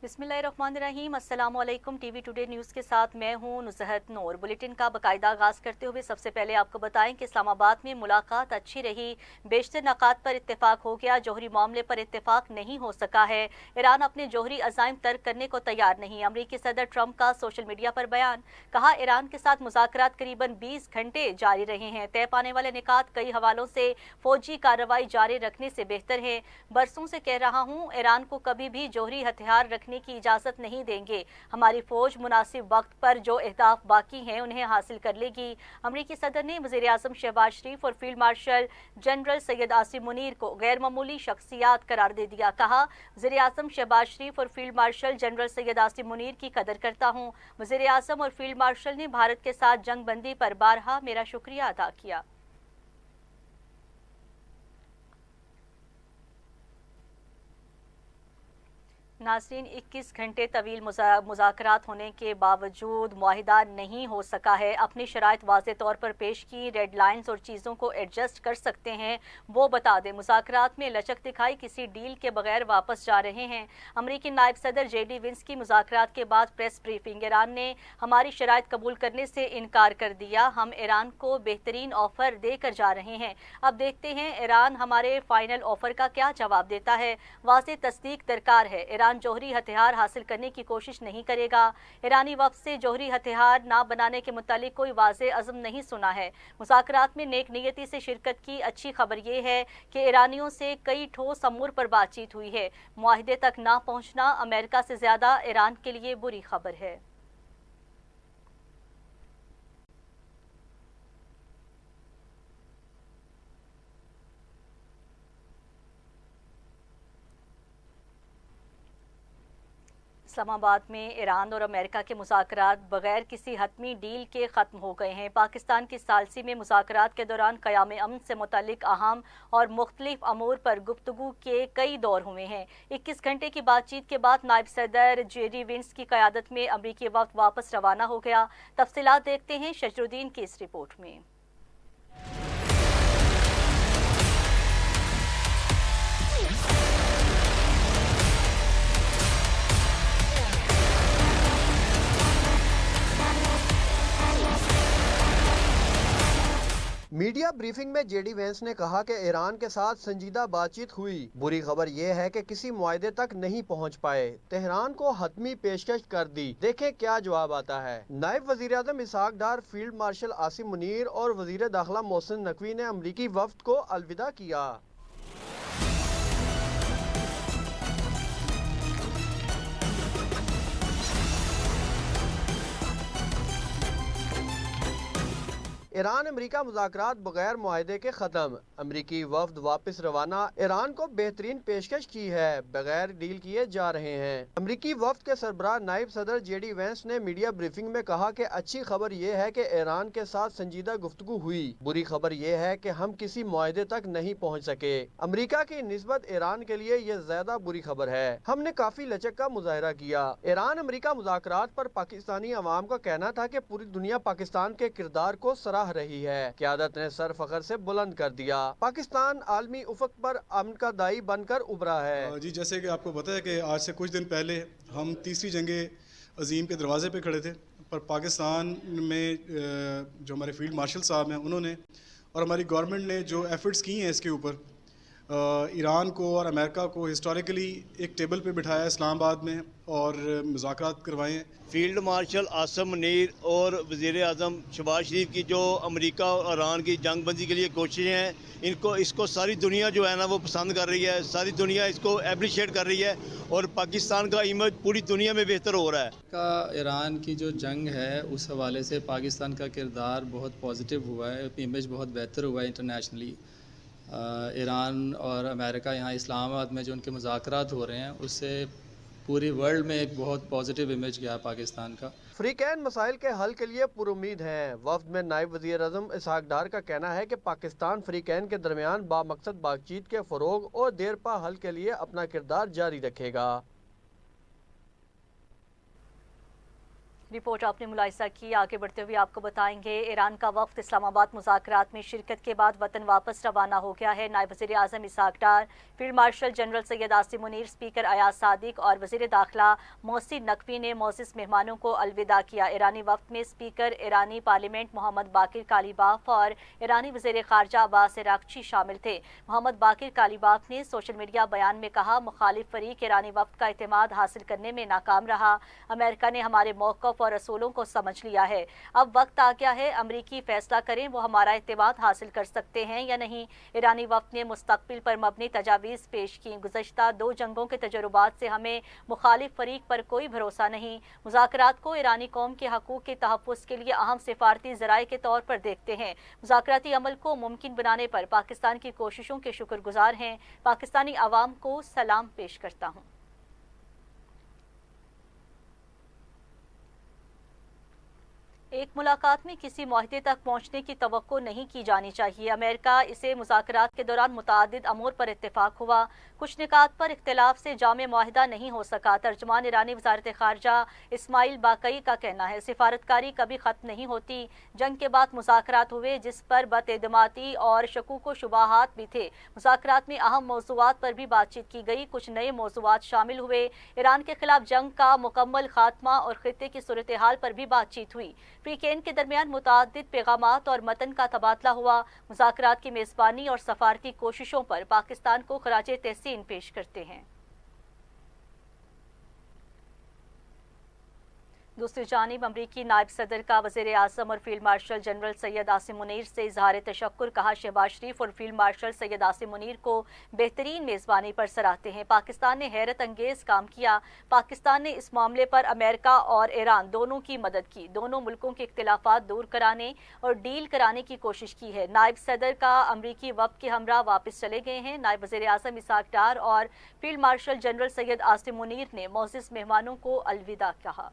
बिस्मिल्लाहिर्रहमानिर्रहीम। अस्सलामुअलैकुम। TV today news के साथ मैं हूं नुसहत नूर। बुलेटिन का बाकायदा आगाज़ करते हुए सबसे पहले आपको बताएं कि इस्लामाबाद में मुलाकात अच्छी रही, बेशतर नकात पर इत्तेफाक हो गया, जौहरी मामले पर इत्तेफाक नहीं हो सका है। ईरान अपने जौहरी अज़ाइम तर्क करने को तैयार नहीं। अमरीकी सदर ट्रंप का सोशल मीडिया पर बयान, कहा ईरान के साथ मुज़ाकरात करीबन 20 घंटे जारी रहे हैं। तय पाने वाले निकात कई हवालों से फौजी कार्रवाई जारी रखने से बेहतर है। बरसों से कह रहा हूँ, ईरान को कभी भी जौहरी हथियार रखने की इजाज़त नहीं देंगे। हमारी फौज मुनासिब वक्त पर जो अहदाफ बाकी हैं उन्हें हासिल कर लेगी। अमरीकी सदर ने वज़ीर आज़म शहबाज शरीफ और field marshal general Syed Asim Munir को गैर मामूली शख्सियात करार दे दिया। कहा, वज़ीर आज़म शहबाज शरीफ और field marshal general Syed Asim Munir की कदर करता हूँ। वज़ीर आज़म और फील्ड मार्शल ने भारत के साथ जंग बंदी पर बारहा मेरा शुक्रिया अदा किया। नाज़रीन, 21 घंटे तवील मुज़ाकरात होने के बावजूद मुआहिदा नहीं हो सका है। अपनी शराइत वाज़े तौर पर पेश की, रेड लाइन्स और चीज़ों को एडजस्ट कर सकते हैं वो बता दें। मुज़ाकरात में लचक दिखाई, किसी डील के बगैर वापस जा रहे हैं। अमरीकी नायब सदर JD वेंस की मुज़ाकरात के बाद प्रेस ब्रीफिंग, ईरान ने हमारी शराइत कबूल करने से इनकार कर दिया। हम ईरान को बेहतरीन ऑफ़र देकर जा रहे हैं। अब देखते हैं ईरान हमारे फाइनल ऑफ़र का क्या जवाब देता है। वाज़े तस्दीक दरकार है, ईरान जौहरी हथियार हासिल करने की कोशिश नहीं करेगा। ईरानी वफ़द से जौहरी हथियार ना बनाने के मुतालिक कोई वाज़े अज़म नहीं सुना है। मुज़ाकरात में नेक नियति से शिरकत की। अच्छी खबर यह है कि ईरानियों से कई ठोस अमूर पर बातचीत हुई है। मुआहिदे तक ना पहुँचना अमेरिका से ज़्यादा ईरान के लिए बुरी खबर है। इस्लामाबाद में ईरान और अमेरिका के मुज़ाकरात बगैर किसी हतमी डील के ख़त्म हो गए हैं। पाकिस्तान की सालसी में मुज़ाकरात के दौरान क़याम अमन से मुतल्लिक़ अहम और मुख्तलिफ अमूर पर गुफ्तगू के कई दौर हुए हैं। 21 घंटे की बातचीत के बाद नायब सदर JD वेंस की क़यादत में अमरीकी वफ़द वापस रवाना हो गया। तफसीलात देखते हैं शजरुद्दीन की इस रिपोर्ट में। मीडिया ब्रीफिंग में JD वेंस ने कहा कि ईरान के साथ संजीदा बातचीत हुई। बुरी खबर यह है कि किसी मुआहदे तक नहीं पहुंच पाए। तेहरान को हतमी पेशकश कर दी, देखें क्या जवाब आता है। नायब वजीर आज़म इसहाक डार, फील्ड मार्शल आसिम मुनीर और वजीर दाखिला मोहसिन नकवी ने अमरीकी वफ्द को अलविदा किया। ईरान अमेरिका मुज़ाकरात बगैर मुआहदे के ख़त्म। अमरीकी वफ्द वापस रवाना। ईरान को बेहतरीन पेशकश की है, बगैर डील किए जा रहे हैं। अमरीकी वफ्द के सरबराह नायब सदर JD वेंस ने मीडिया ब्रीफिंग में कहा कि अच्छी खबर यह है कि ईरान के साथ संजीदा गुफ्तगू हुई। बुरी खबर यह है कि हम किसी मुआहदे तक नहीं पहुँच सके। अमरीका की निस्बत ईरान के लिए यह ज्यादा बुरी खबर है। हमने काफी लचक का मुजाहरा किया। ईरान अमरीका मुज़ाकरात पर पाकिस्तानी अवाम का कहना था कि पूरी दुनिया पाकिस्तान के किरदार को सराह रही है। क़यादत ने सर फखर से बुलंद कर दिया। पाकिस्तान आलमी उफक पर अमन का दाई बनकर उभरा है। जी, जैसे कि आपको पता है कि आज से कुछ दिन पहले हम तीसरी जंगे अजीम के दरवाजे पे खड़े थे, पर पाकिस्तान में जो हमारे फील्ड मार्शल साहब हैं उन्होंने और हमारी गवर्नमेंट ने जो एफर्ट्स की हैं इसके ऊपर, ईरान को और अमेरिका को हिस्टोरिकली एक टेबल पे बिठाया इस्लामाबाद में और मुज़ाकरात करवाए हैं। फील्ड मार्शल आसिम मुनीर और वज़ीर आज़म शहबाज शरीफ की जो अमेरिका और ईरान की जंग बंदी के लिए कोशिशें हैं, इसको सारी दुनिया जो है ना वो पसंद कर रही है। सारी दुनिया इसको एप्रिशिएट कर रही है और पाकिस्तान का इमेज पूरी दुनिया में बेहतर हो रहा है। ईरान की जो जंग है उस हवाले से पाकिस्तान का किरदार बहुत पॉजिटिव हुआ है, इमेज बहुत बेहतर हुआ है इंटरनेशनली। ईरान और अमेरिका यहाँ इस्लामाबाद में जो उनके मुज़ाकरात हो रहे हैं उससे पूरी वर्ल्ड में एक बहुत पॉजिटिव इमेज गया पाकिस्तान का। अफ्रीकन मसाइल के हल के लिए पुरुमीद हैं। वफ्द में नायब वज़ीर आज़म इसहाक डार का कहना है कि पाकिस्तान अफ्रीकन के दरमियान बामकसद बातचीत के फ़रोग और देरपा हल के लिए अपना किरदार जारी रखेगा। रिपोर्ट आपने मुलाहिजा की। आगे बढ़ते हुए आपको बताएंगे, ईरान का वफ्द इस्लामाबाद मुज़ाकरात में शिरकत के बाद वतन वापस रवाना हो गया है। नायब वज़ीर आज़म Ishaq Dar, field marshal general Syed Asim Munir, speaker Ayaz Sadiq और वज़ीर दाखिला मोहसिन नकवी ने मोअज़्ज़िज़ मेहमानों को अलविदा किया। ईरानी वफ्द में स्पीकर ईरानी पार्लियामेंट मोहम्मद बाकिर कालीबाफ और ईरानी वज़ीर ख़ारजा अब्बास अराग़ची शामिल थे। मोहम्मद बाकिर कालीबाफ ने सोशल मीडिया बयान में कहा, मुखालिफ फरीक ईरानी वफ्द का एतमाद हासिल करने में नाकाम रहा। अमेरिका ने हमारे मौक़िफ़ और असूलों को समझ लिया है। अब वक्त आ गया है अमरीकी फैसला करें वो हमारा एतमाद हासिल कर सकते हैं या नहीं। ईरानी वफ्द ने मुस्तक़बिल पर मबनी तजावीज़ पेश की। गुज़श्ता 2 जंगों के तजुर्बात से हमें मुखालिफ फरीक पर कोई भरोसा नहीं। मुज़ाकरात को ईरानी कौम के हकूक़ के तहफ़्फ़ुज़ के लिए अहम सिफारती ज़राए के तौर पर देखते हैं। मुज़ाकराती अमल को मुमकिन बनाने पर पाकिस्तान की कोशिशों के शुक्रगुज़ार हैं। पाकिस्तानी अवाम को सलाम पेश करता हूँ। एक मुलाकात में किसी मुआहदे तक पहुंचने की तवक्को नहीं की जानी चाहिए। अमेरिका इसे मुज़ाकरात के दौरान मुतअद्दिद अमूर पर इत्तेफाक हुआ, कुछ निकात पर इख्तिलाफ से जामे मुआहदा नहीं हो सका। तर्जुमान ईरानी वज़ारत ख़ारजा इस्माइल बाकई का कहना है, सिफारतकारी कभी ख़त्म नहीं होती। जंग के बाद मुज़ाकरात हुए जिस पर बदएतमादी और शकूक व शुबहात भी थे। मुज़ाकरात में अहम मौज़ूआत पर भी बातचीत की गई, कुछ नए मौज़ूआत शामिल हुए। ईरान के खिलाफ जंग का मुकम्मल खात्मा और खित्ते की सूरत हाल पर भी बातचीत हुई। फ्रीकेन के दरमियान मुतअद्दिद पैगामात और मतन का तबादला हुआ। मुज़ाकरात की मेज़बानी और सफारती कोशिशों पर पाकिस्तान को खराजे तहसीन पेश करते हैं। दूसरी जानिब अमरीकी नायब सदर का वज़ीर आज़म और field marshal general Syed Asim Munir से इज़हार तशक्कुर। कहा, शहबाज शरीफ और फील्ड मार्शल सैयद आसिम मुनीर को बेहतरीन मेज़बानी पर सराहते हैं। पाकिस्तान ने हैरत अंगेज़ काम किया। पाकिस्तान ने इस मामले पर अमेरिका और ईरान दोनों की मदद की। दोनों मुल्कों के इख्तिलाफात दूर कराने और डील कराने की कोशिश की है। नायब सदर का अमरीकी वफ़द के हमरा वापस चले गए हैं। नायब वज़ीर आज़म इसहाक डार और field marshal general Syed Asim Munir ने मोअज़्ज़िज़ मेहमानों को अलविदा कहा।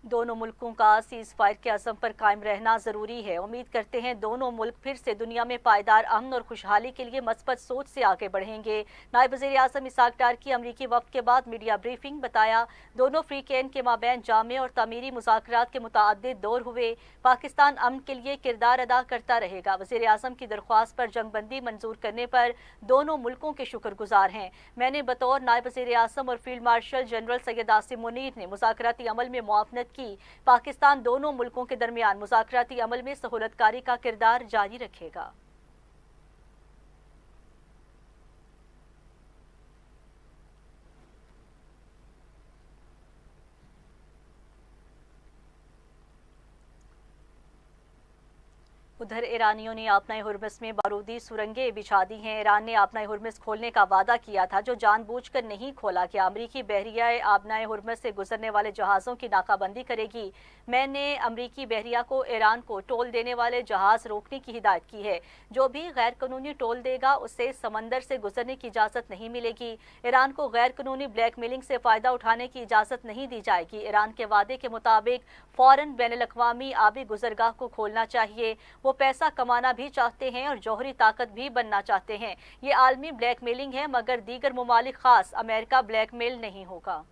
दोनों मुल्कों का सीज़ फायर के अज़म पर कायम रहना ज़रूरी है। उम्मीद करते हैं दोनों मुल्क फिर से दुनिया में पायदार अमन और खुशहाली के लिए मस्बत सोच से आगे बढ़ेंगे। नायब वज़ीर आज़म इसहाक डार की अमरीकी वफ़द के बाद मीडिया ब्रीफिंग। बताया, दोनों फ्रीकेन के माबैन जामे और तामीरी मुज़ाकरात के मुतअद्दिद दौर हुए। पाकिस्तान अमन के लिए किरदार अदा करता रहेगा। वज़ीर आज़म की दरख्वास्त पर जंगबंदी मंजूर करने पर दोनों मुल्कों के शुक्रगुजार हैं। मैंने बतौर नायब वज़ीर आज़म और field marshal general Syed Asim Munir ने मुज़ाकराती अमल में मुआवनत की। पाकिस्तान दोनों मुल्कों के दरमियान मुज़ाकराती अमल में सहूलतकारी का किरदार जारी रखेगा। उधर ईरानियों ने आबनाए हुर्मुज़ में बारूदी सुरंगें बिछा दी हैं। ईरान ने आबनाए हुर्मुज़ खोलने का वादा किया था, जो जानबूझकर नहीं खोला गया। अमरीकी बहरिया आबनाए हुर्मुज़ से गुजरने वाले जहाज़ों की नाकाबंदी करेगी। मैंने अमरीकी बहरिया को ईरान को टोल देने वाले जहाज़ रोकने की हिदायत की है। जो भी गैर कानूनी टोल देगा उसे समंदर से गुजरने की इजाज़त नहीं मिलेगी। ईरान को गैर कानूनी ब्लैकमेलिंग से फ़ायदा उठाने की इजाज़त नहीं दी जाएगी। ईरान के वादे के मुताबिक फ़ौरन बैनुल-अक़वामी आबी गुजरगाह को खोलना चाहिए। वो पैसा कमाना भी चाहते हैं और जौहरी ताकत भी बनना चाहते हैं। ये आलमी ब्लैकमेलिंग है, मगर दीगर ममालिक खास अमेरिका ब्लैकमेल नहीं होगा।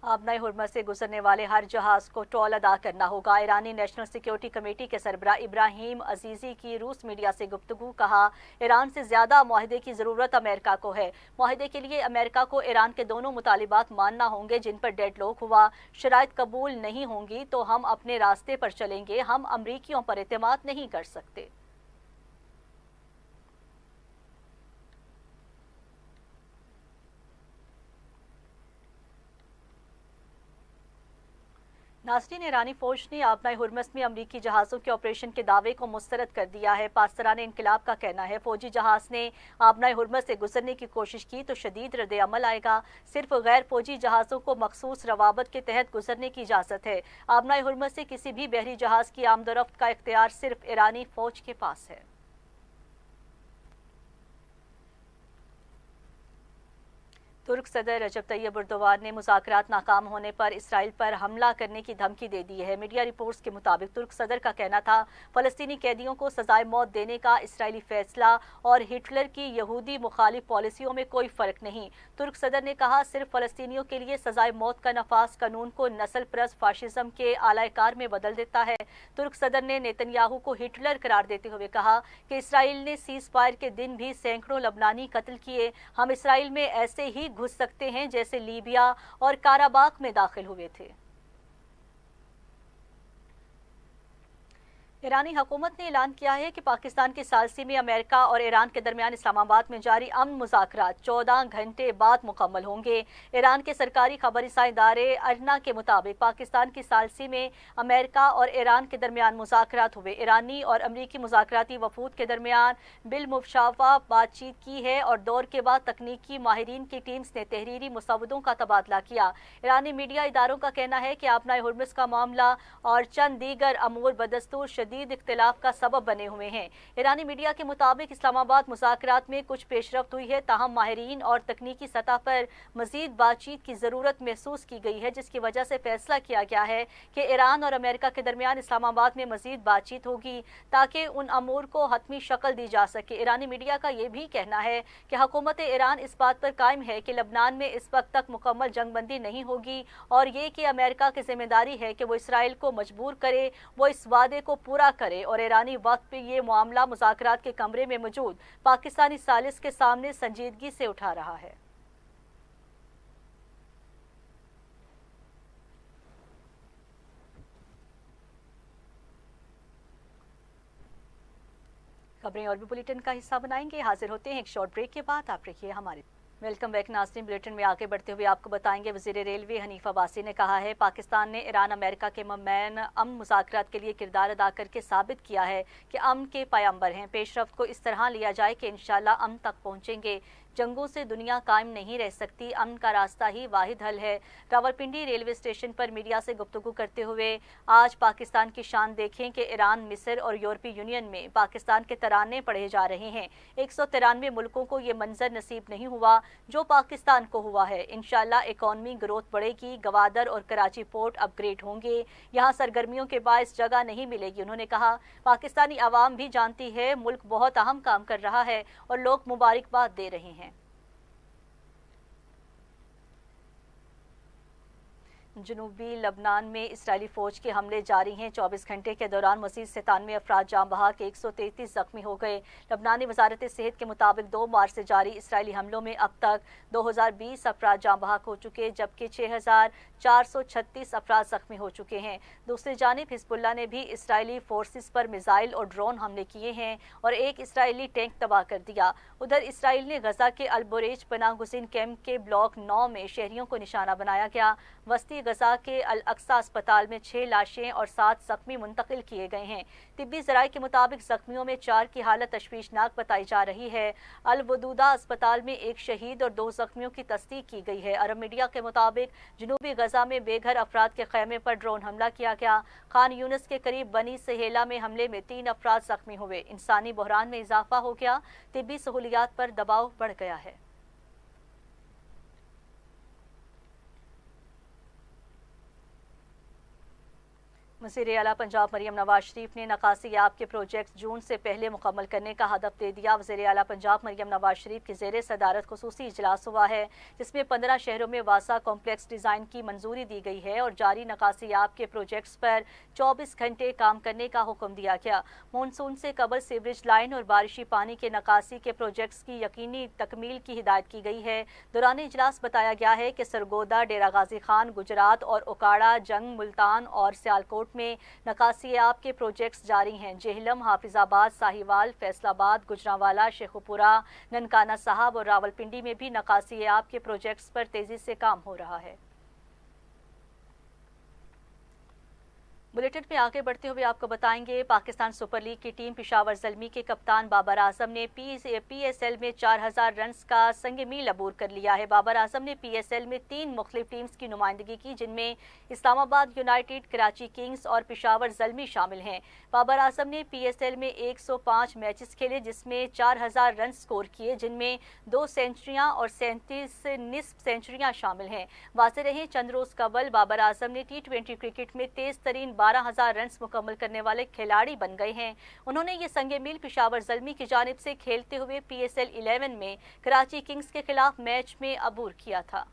आबनाए हुर्मुज़ से गुजरने वाले हर जहाज़ को टोल अदा करना होगा। ईरानी नेशनल सिक्योरिटी कमेटी के सरबराह इब्राहिम अजीज़ी की रूस मीडिया से गुफ्तगू। कहा, ईरान से ज़्यादा मुआहदे की ज़रूरत अमेरिका को है। मुआहदे के लिए अमेरिका को ईरान के दोनों मुतालिबात मानना होंगे जिन पर डेडलॉक हुआ। शराइत कबूल नहीं होंगी तो हम अपने रास्ते पर चलेंगे। हम अमरीकियों पर एतमाद नहीं कर सकते। नाज़रीन, ईरानी फ़ौज ने आबनाए हुर्मुज़ में अमरीकी जहाज़ों के ऑपरेशन के दावे को मुस्तरद कर दिया है। पासरान इनकलाब का कहना है, फ़ौजी जहाज़ ने आबनाए हुर्मुज़ से गुजरने की कोशिश की तो शदीद रद्द अमल आएगा। सिर्फ गैर फ़ौजी जहाज़ों को मखसूस रवाबत के तहत गुजरने की इजाज़त है। आबनाए हुर्मुज़ से किसी भी बहरी जहाज़ की आमदोरफ्त का इख्तियार सिर्फ ईरानी फ़ौज के पास है। तुर्क सदर रजब तैयब एर्दोगान ने मुज़ाकरात नाकाम होने पर इसराइल पर हमला करने की धमकी दे दी है। मीडिया रिपोर्ट्स के मुताबिक तुर्क सदर का कहना था फ़लस्तीनी कैदियों को सजाए मौत देने का इसराइली फैसला और हिटलर की यहूदी मुखालिफ पॉलिसियों में कोई फ़र्क नहीं। तुर्क सदर ने कहा सिर्फ फ़लस्तीनियों के लिए सजाए मौत का नफाज कानून को नस्ल परस्त फाशिज्म के आलाकार में बदल देता है। तुर्क सदर ने नेतन्याहू को हिटलर करार देते हुए कहा कि इसराइल ने सीज़ फायर के दिन भी सैकड़ों लबनानी कत्ल किए। हम इसराइल में ऐसे ही घुस सकते हैं जैसे लीबिया और काराबाख में दाखिल हुए थे। ईरानी हुकूमत ने ऐलान किया है कि पाकिस्तान की सालसी में अमेरिका और ईरान के दरमियान इस्लामाबाद में जारी अमन मुज़ाकरात 14 घंटे बाद मुकम्मल होंगे। ईरान के सरकारी खबरसां इदारे अरना के मुताबिक पाकिस्तान की सालसी में अमेरिका और ईरान के दरमियान मुज़ाकरात हुए। ईरानी और अमरीकी मुज़ाकराती वफूद के दरमियान बिलमुशाफा बातचीत की है और दौर के बाद तकनीकी माहिरीन की टीम्स ने तहरीरी मुसवदों का तबादला किया। ईरानी मीडिया इदारों का कहना है कि आपनाए हुर्मुज़ का मामला और चंद दीगर अमूर बदस्तूर शदीद इख्तिलाफ का सबब बने हुए हैं। ईरानी मीडिया के मुताबिक इस्लामाबाद मुज़ाकरात में कुछ पेशरफ्त हुई है, ताहम माहिरीन और तकनीकी सतह पर मजीद बातचीत की ज़रूरत महसूस की गई है, जिसकी वजह से फैसला किया गया है कि ईरान और अमेरिका के दरमियान इस्लामाबाद में मजीद बातचीत होगी ताकि उन अमूर को हतमी शक्ल दी जा सके। ईरानी मीडिया का यह भी कहना है कि हुकूमत ईरान इस बात पर कायम है कि लबनान में इस वक्त तक मुकम्मल जंगबंदी नहीं होगी और ये कि अमेरिका की जिम्मेदारी है कि वो इसराइल को मजबूर करे वो इस वादे को पूरा करे और ईरानी वक्त पे ये मामला मुज़ाकरात के कमरे में मौजूद पाकिस्तानी सालिस के सामने संजीदगी से उठा रहा है। खबरें और भी बुलेटिन का हिस्सा बनाएंगे। हाजिर होते हैं एक शॉर्ट ब्रेक के बाद। आप रखिए हमारे वेलकम बैक नाज़रीन। बुलेटिन में आगे बढ़ते हुए आपको बताएंगे वज़ीर रेलवे हनीफ अब्बासी ने कहा है पाकिस्तान ने ईरान अमेरिका के ममैन अमन मुज़ाकरात के लिए किरदार अदा करके साबित किया है कि अमन के पैगंबर हैं। पेशरफ्त को इस तरह लिया जाए कि इंशाअल्लाह अमन तक पहुँचेंगे। जंगों से दुनिया कायम नहीं रह सकती, अमन का रास्ता ही वाहिद हल है। रावलपिंडी रेलवे स्टेशन पर मीडिया से गुफ्तगू करते हुए आज पाकिस्तान की शान देखें कि ईरान, मिस्र और यूरोपीय यूनियन में पाकिस्तान के तराने पढ़े जा रहे हैं। 193 मुल्कों को ये मंजर नसीब नहीं हुआ जो पाकिस्तान को हुआ है। इंशाअल्लाह इकॉनमी ग्रोथ बढ़ेगी, गवादर और कराची पोर्ट अपग्रेड होंगे, यहाँ सरगर्मियों के बायस जगह नहीं मिलेगी। उन्होंने कहा पाकिस्तानी आवाम भी जानती है मुल्क बहुत अहम काम कर रहा है और लोग मुबारकबाद दे रहे हैं। जनूबी लबनान में इसराइली फ़ौज के हमले जारी हैं। 24 घंटे के दौरान मज़ीद 97 अफराद जाँ बहक, 133 ज़ख्मी हो गए। लबनानी वजारत सेहत के मुताबिक 2 मार्च से जारी इसराइली हमलों में अब तक 2020 अफराद जाँ बहक हो चुके जबकि 6436 अफराद ज़ख्मी हो चुके हैं। दूसरी जानिब हिजबुल्लाह ने भी इसराइली फोर्सेस पर मिसाइल और ड्रोन हमले किए हैं और एक इसराइली टैंक तबाह कर दिया। उधर इसराइल ने गजा के अल-बुरेज पनाह गुज़ीन कैंप के ब्लॉक 9 में शहरियों को निशाना बनाया गया। वस्ती गजा के अल अक्सा अस्पताल में 6 लाशें और 7 जख्मी मुंतकिल किए गए हैं। तिब्बी ज़राए के मुताबिक जख्मियों में 4 की हालत तशवीशनाक बताई जा रही है। अल वदूदा अस्पताल में 1 शहीद और 2 जख्मियों की तस्दीक की गई है। अरब मीडिया के मुताबिक जनूबी गजा में बेघर अफराद के खैमे पर ड्रोन हमला किया गया। खान यूनिस के करीब बनी सहेला में हमले में 3 अफराद जख्मी हुए। इंसानी बहरान में इजाफा हो गया, तिब्बी सहूलियात पर दबाव बढ़ गया है। वज़ीर आला पंजाब मरियम नवाज शरीफ ने नकासी याब के प्रोजेक्ट जून से पहले मुकम्मल करने का हदफ दे दिया। वज़ीर आला पंजाब मरियम नवाज शरीफ की ज़ेर सदारत खुसूसी इजलास हुआ है जिसमें 15 शहरों में वासा कॉम्प्लेक्स डिज़ाइन की मंजूरी दी गई है और जारी नकासी याब के प्रोजेक्ट्स पर 24 घंटे काम करने का हुक्म दिया गया। मानसून से कबल सीवरेज लाइन और बारिशी पानी के नकासी के प्रोजेक्ट्स की यकीनी तकमील की हिदायत की गई है। दौरान इजलास बताया गया है कि सरगोदा, डेरा गाजी खान, गुजरात और उकाड़ा, जंग, मुल्तान और सियालकोट में नकासी आब के प्रोजेक्ट्स जारी हैं। जेहलम, हाफिजाबाद, साहिवाल, फैसलाबाद, गुजरांवाला, शेखुपुरा, ननकाना साहब और रावलपिंडी में भी नकासी आब के प्रोजेक्ट्स पर तेजी से काम हो रहा है। बुलेटिन में आगे बढ़ते हुए आपको बताएंगे, पाकिस्तान सुपर लीग की टीम पेशावर ज़ल्मी के कप्तान बाबर आजम ने PSL में 4000 रन का संग मील अबूर कर लिया है। बाबर आजम ने PSL में 3 मुख्तलिफ टीम्स की नुमाइंदगी की, जिनमें इस्लामाबाद यूनाइटेड, कराची किंग्स और पेशावर ज़ल्मी शामिल हैं। बाबर आजम ने PSL में 105 मैचेस खेले, जिसमें 4000 रन स्कोर किए, जिनमें 2 सेंचुरियां और 37 निस्फ सेंचुरियां शामिल हैं। वाज़ेह रहे, चंद रोज़ कबल बाबर आजम ने T20 क्रिकेट में तेज तरीन 12,000 रन मुकम्मल करने वाले खिलाड़ी बन गए हैं। उन्होंने ये संगे मील पेशावर ज़ल्मी की जानिब से खेलते हुए PSL 11 में कराची किंग्स के खिलाफ मैच में अबूर किया था।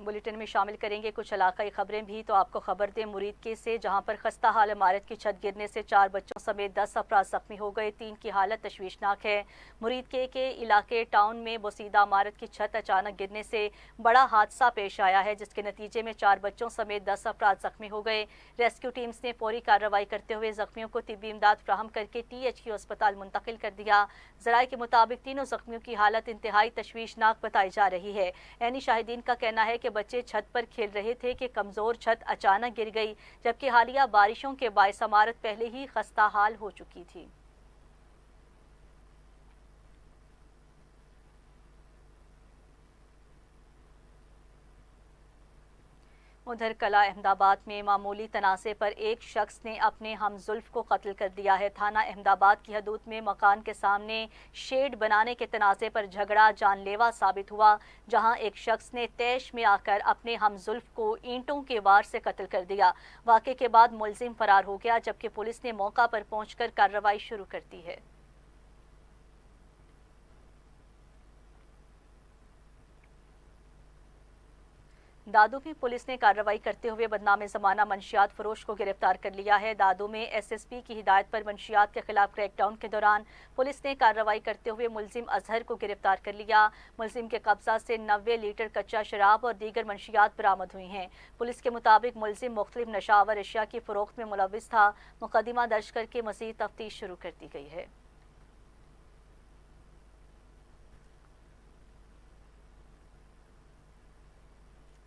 बुलेटिन में शामिल करेंगे कुछ इलाकाई खबरें भी। तो आपको खबर दें मुरीद के से, जहां पर खस्ता हाल इमारत की छत गिरने से 4 बच्चों समेत 10 अफराद जख्मी हो गए। 3 की हालत तशवीशनाक है। मुरीद के इलाके टाउन में बोसीदा इमारत की छत अचानक गिरने से बड़ा हादसा पेश आया है, जिसके नतीजे में 4 बच्चों समेत 10 अफराद जख्मी हो गए। रेस्क्यू टीम्स ने फौरी कार्रवाई करते हुए जख्मियों को तिब्बी इमदाद फ्राहम करके THQ अस्पताल मुंतकिल कर दिया। ज़राए के मुताबिक तीनों जख्मियों की हालत इंतहाई तशवीशनाक बताई जा रही है। यानी शाहिदीन का कहना है कि बच्चे छत पर खेल रहे थे कि कमजोर छत अचानक गिर गई, जबकि हालिया बारिशों के बायस इमारत पहले ही खस्ता हाल हो चुकी थी। उधर कला अहमदाबाद में मामूली तनाज़े पर एक शख्स ने अपने हमजुल्फ को कत्ल कर दिया है। थाना अहमदाबाद की हदूद में मकान के सामने शेड बनाने के तनाज़े पर झगड़ा जानलेवा साबित हुआ, जहां एक शख्स ने तैश में आकर अपने हमजुल्फ को ईंटों के वार से कत्ल कर दिया। वाक़े के बाद मुलजिम फरार हो गया, जबकि पुलिस ने मौका पर पहुंचकर कार्रवाई शुरू कर दी है। दादू में पुलिस ने कार्रवाई करते हुए बदनाम ज़माना मंशियात फरोश को गिरफ्तार कर लिया है। दादू में SSP की हिदायत पर मंशियात के खिलाफ क्रैकडाउन के दौरान पुलिस ने कार्रवाई करते हुए मुलजिम अजहर को गिरफ्तार कर लिया। मुलजिम के कब्जा से 90 लीटर कच्चा शराब और दीगर मंशियात बरामद हुई हैं। पुलिस के मुताबिक मुलजिम मुख्तलिफ नशावर अशिया की फरोख्त में मुलविस था। मुकदमा दर्ज करके मज़ीद तफ्तीश शुरू कर दी गई है।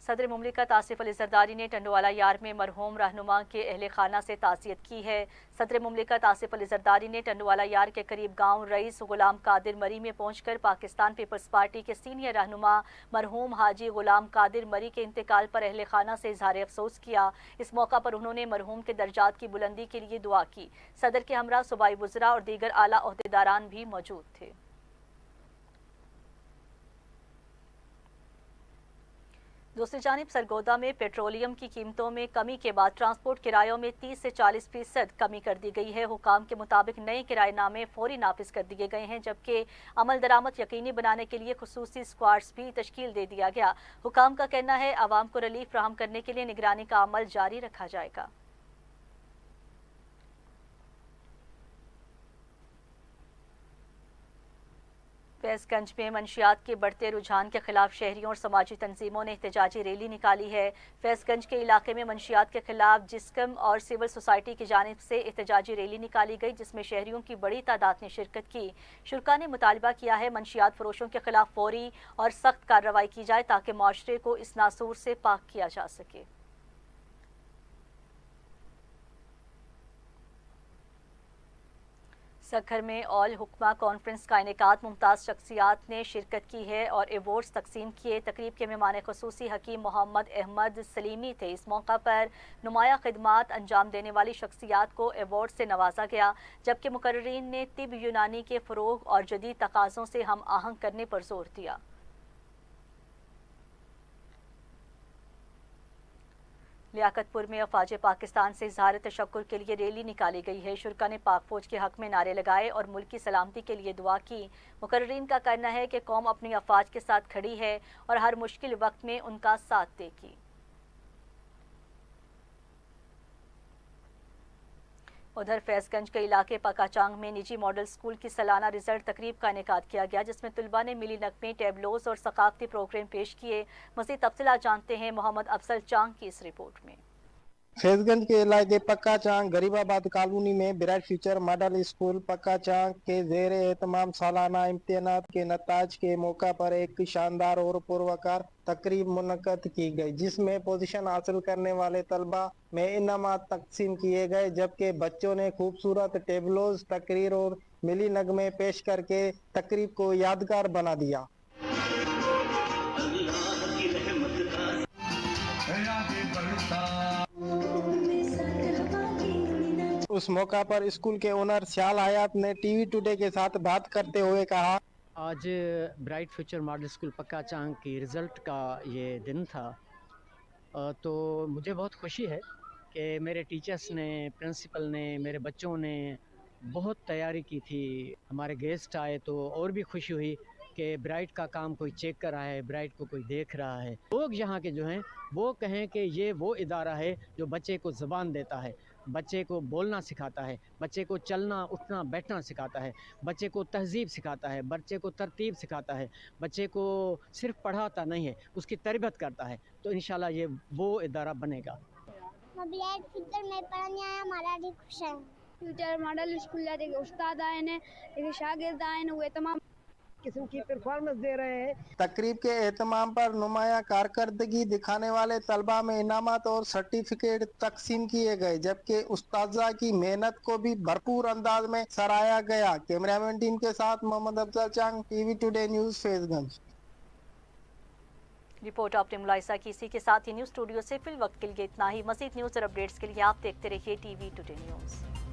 सदर मुमलिकत आसिफ अली जरदारी ने टंडोवाला यार में मरहूम रहनुमा के अहले खाना से ताज़ियत की है। सदर मुमलिकत आसिफ अली जरदारी ने टंडोवाला यार के करीब गांव रईस गुलाम कादिर मरी में पहुंचकर पाकिस्तान पीपल्स पार्टी के सीनियर रहनुमा मरहूम हाजी गुलाम कादिर मरी के इंतकाल पर अहले खाना से इजहार अफसोस किया। इस मौका पर उन्होंने मरहूम के दर्जात की बुलंदी के लिए दुआ की। सदर के हमरा सूबाई वज़रा और दीगर आला ओहदेदारान भी मौजूद थे। दूसरी जानिब सरगोदा में पेट्रोलियम की कीमतों में कमी के बाद ट्रांसपोर्ट किरायों में 30 से 40% कमी कर दी गई है। हुकाम के मुताबिक नए किराएनामे फौरी नाफिज कर दिए गए हैं, जबकि अमल दरामद यकीनी बनाने के लिए खुसूसी स्क्वाड्स भी तश्कील दे दिया गया। हुकाम का कहना है आवाम को रिलीफ फराहम करने के लिए निगरानी का अमल जारी रखा जाएगा। फैज़गंज में मंशियात के बढ़ते रुझान के खिलाफ शहरियों और समाजी तंजीमों ने एहतजाजी रैली निकाली है। फैज़गंज के इलाके में मंशियात के खिलाफ जिस्कम और सिविल सोसाइटी की जानिब से एहतजाजी रैली निकाली गई, जिसमें शहरियों की बड़ी तादाद ने शिरकत की। शुरका ने मुतालबा किया है मंशियात फरोशों के खिलाफ फौरी और सख्त कार्रवाई की जाए, ताकि माशरे को इस नासूर से पाक किया जा सके। सखर में ऑल हुक्मा कॉन्फ्रेंस का इनेकाद मुमताज़ शख्सियात ने शिरकत की है और एवॉर्ड्स तकसीम किए। तकरीब के मेहमान खुसूसी हकीम मोहम्मद अहमद सलीमी थे। इस मौका पर नुमाया खिदमात अंजाम देने वाली शख्सियात को एवॉर्ड से नवाजा गया, जबकि मुकर्रीन ने तिब यूनानी के फ़रोग और जदीद तकाज़ों से हम आहंग करने पर जोर दिया। लियाकतपुर में अफवाज पाकिस्तान से इजहार तशक्कुर के लिए रैली निकाली गई है। शुरका ने पाक फौज के हक में नारे लगाए और मुल्क की सलामती के लिए दुआ की। मुकर्रीन का कहना है कि कौम अपनी अफवाज के साथ खड़ी है और हर मुश्किल वक्त में उनका साथ देगी। उधर फैज़गंज के इलाके पकाचांग में निजी मॉडल स्कूल की सालाना रिजल्ट तकरीब का इनेकाद किया गया, जिसमें तलबा ने मिली नगमे, टैबलोज और सकाफती प्रोग्राम पेश किए। मज़ीद तफसीलात जानते हैं मोहम्मद अफसल चांग की इस रिपोर्ट में। फैजगंज के इलाके पक्का चांग गरीबाबाद कॉलोनी में ब्राइट फ्यूचर मॉडल स्कूल पक्का चांग के ज़ेरे एहतमाम सालाना इम्तिहानात के नताज के मौका पर एक शानदार और पुरवकार तकरीब मुनक्कद की गई, जिसमें पोजीशन हासिल करने वाले तलबा में इनामात तकसीम किए गए, जबकि बच्चों ने खूबसूरत टेबलोज, तकरीर और मिली नगमे पेश करके तकरीब को यादगार बना दिया। उस मौका पर स्कूल के ओनर शाल हयात ने टीवी टुडे के साथ बात करते हुए कहा, आज ब्राइट फ्यूचर मॉडल स्कूल पक्का चांग की रिज़ल्ट का ये दिन था, तो मुझे बहुत खुशी है कि मेरे टीचर्स ने, प्रिंसिपल ने, मेरे बच्चों ने बहुत तैयारी की थी। हमारे गेस्ट आए तो और भी खुशी हुई कि ब्राइट का काम कोई चेक कर रहा है, ब्राइट को कोई देख रहा है। लोग यहाँ के जो हैं वो कहें कि ये वो इदारा है जो बच्चे को ज़बान देता है, बच्चे को बोलना सिखाता है, बच्चे को चलना उठना बैठना सिखाता है, बच्चे को तहज़ीब सिखाता है, बच्चे को तरतीब सिखाता है, बच्चे को सिर्फ पढ़ाता नहीं है, उसकी तरबियत करता है। तो इंशाल्लाह ये वो इदारा बनेगा। मैं ब्राइट फ्यूचर में पढ़ने आया, हमारा भी खुश है। फ्यूचर मॉडल स्कूल जाते उस्ताद आए ने, शागिर्द आए ने, वो तमाम किस्म की परफॉर्मेंस दे रहे हैं। तकरीब के एहतमाम पर नुमाया कारकर्दगी दिखाने वाले तलबा में इनामत और सर्टिफिकेट तकसीम किए गए, जबकि उस्ताजा की मेहनत को भी भरपूर अंदाज में सराहा गया। कैमरामैन टीम के साथ Mohammad Afzal Chang, TV today news, Faizganj. Report आपने मुलाहिजा की। इसी के साथ ही न्यूज़ स्टूडियो से फिल वक्त के लिए इतना ही। मज़ीद न्यूज़ और अपडेट्स के लिए आप देखते रहिए टीवी टुडे न्यूज़।